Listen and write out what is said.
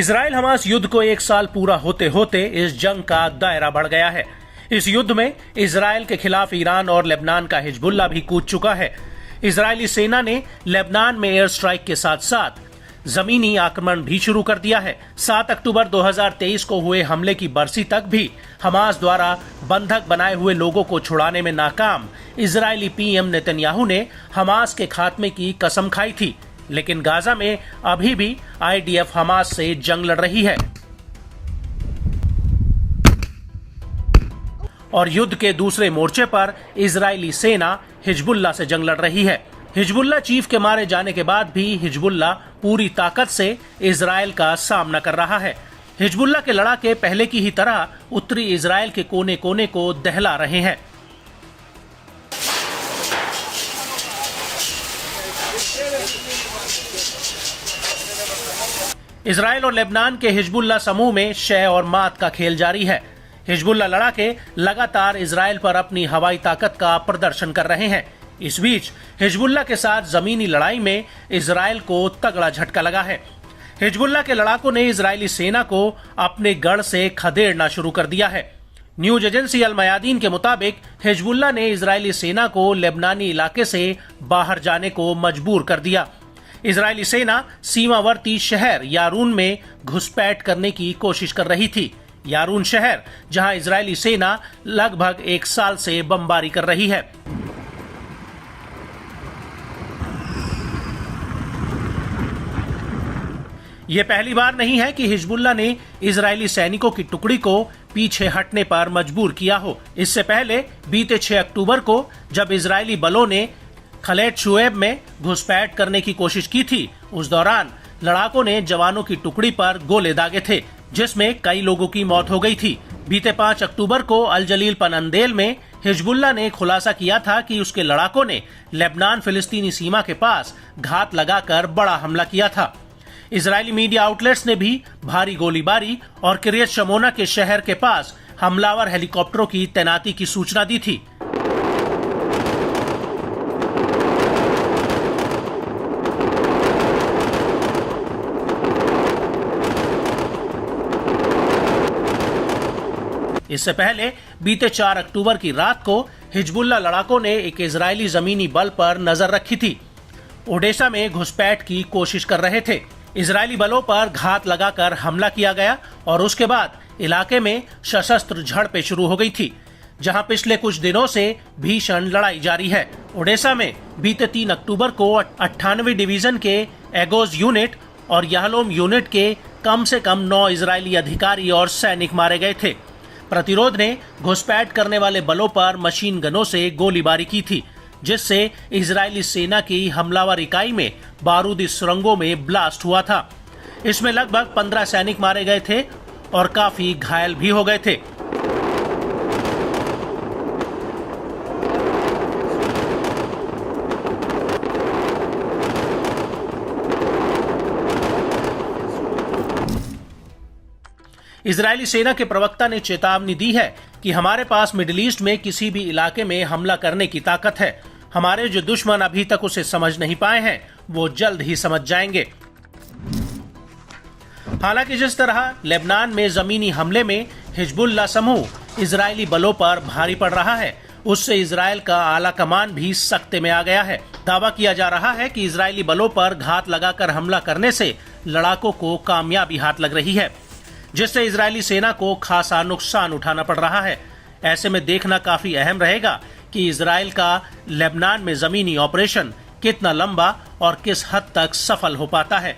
Israel Hamas युद्ध को 1 साल पूरा होते होते इस जंग का दायरा बढ़ गया है। इस युद्ध में इजराइल के खिलाफ ईरान और लेबनान का हिजबुल्लाह भी कूद चुका है। इजरायली सेना ने लेबनान में एयर स्ट्राइक के साथ साथ जमीनी आक्रमण भी शुरू कर दिया है। 7 अक्टूबर 2023 को हुए हमले की बरसी तक भी हमास द्वारा बंधक बनाए हुए लोगों को छुड़ाने में नाकाम इजरायली पीएम नेतन्याहू ने हमास के खात्मे की कसम खाई थी, लेकिन गाजा में अभी भी आईडीएफ हमास से जंग लड़ रही है और युद्ध के दूसरे मोर्चे पर इजरायली सेना हिजबुल्लाह से जंग लड़ रही है। हिजबुल्लाह चीफ के मारे जाने के बाद भी हिजबुल्लाह पूरी ताकत से इजराइल का सामना कर रहा है। हिजबुल्लाह के लड़ाके पहले की ही तरह उत्तरी इजराइल के कोने कोने को दहला रहे हैं। इजराइल और लेबनान के हिजबुल्लाह समूह में शय और मात का खेल जारी है। हिजबुल्लाह लड़ाके लगातार इजराइल पर अपनी हवाई ताकत का प्रदर्शन कर रहे हैं। इस बीच हिजबुल्लाह के साथ जमीनी लड़ाई में इजराइल को तगड़ा झटका लगा है। हिजबुल्लाह के लड़ाकों ने इजरायली सेना को अपने गढ़ से खदेड़ना शुरू कर दिया है। न्यूज एजेंसी अल मयादीन के मुताबिक हिजबुल्लाह ने इजरायली सेना को लेबनानी इलाके से बाहर जाने को मजबूर कर दिया। इजरायली सेना सीमावर्ती शहर यारून में घुसपैठ करने की कोशिश कर रही थी। यारून शहर जहां इजरायली सेना लगभग 1 साल से बमबारी कर रही है। यह पहली बार नहीं है कि हिजबुल्लाह ने इजरायली सैनिकों की टुकड़ी को पीछे हटने पर मजबूर किया हो। इससे पहले बीते 6 अक्टूबर को जब इजरायली बलों ने खलेट शुएब में घुसपैठ करने की कोशिश की थी, उस दौरान लड़ाकों ने जवानों की टुकड़ी पर गोले दागे थे, जिसमें कई लोगों की मौत हो गई थी। बीते 5 अक्टूबर को अल जलील पनंदेल में हिजबुल्लाह ने खुलासा किया था कि उसके लड़ाकों ने लेबनान फिलिस्तीनी सीमा के पास घात लगाकर बड़ा हमला किया था। इजरायली मीडिया आउटलेट्स ने भी भारी गोलीबारी और किरियत शमोना के शहर के पास हमलावर हेलीकॉप्टरों की तैनाती की सूचना दी थी। इससे पहले बीते 4 अक्टूबर की रात को हिजबुल्लाह लड़ाकों ने एक इजरायली जमीनी बल पर नजर रखी थी। ओडेसा में घुसपैठ की कोशिश कर रहे थे। इजरायली बलों पर घात लगाकर हमला किया गया और उसके बाद इलाके में सशस्त्र झड़पें शुरू हो गई थी, जहां पिछले कुछ दिनों से भीषण लड़ाई जारी है। ओडेसा में बीते 3 अक्टूबर को 98वीं डिवीजन के एगोज यूनिट और याहलोम यूनिट के कम से कम 9 इजरायली अधिकारी और सैनिक मारे गए थे। प्रतिरोध ने घुसपैठ करने वाले बलों पर मशीन गनों से गोलीबारी की थी, जिससे इजरायली सेना की हमलावर इकाई में बारूदी सुरंगों में ब्लास्ट हुआ था। इसमें लगभग 15 सैनिक मारे गए थे और काफी घायल भी हो गए थे। इजरायली सेना के प्रवक्ता ने चेतावनी दी है कि हमारे पास मिडिल ईस्ट में किसी भी इलाके में हमला करने की ताकत है। हमारे जो दुश्मन अभी तक उसे समझ नहीं पाए हैं, वो जल्द ही समझ जाएंगे। हालांकि जिस तरह लेबनान में जमीनी हमले में हिजबुल्लाह समूह इजरायली बलों पर भारी पड़ रहा है, उससे इजराइल का आला कमान भी सख्ते में आ गया है। दावा किया जा रहा है कि इजरायली बलों पर घात लगाकर हमला करने से लड़ाकों को कामयाबी हाथ लग रही है, जिससे इजरायली सेना को खासा नुकसान उठाना पड़ रहा है। ऐसे में देखना काफी अहम रहेगा कि इजराइल का लेबनान में जमीनी ऑपरेशन कितना लंबा और किस हद तक सफल हो पाता है।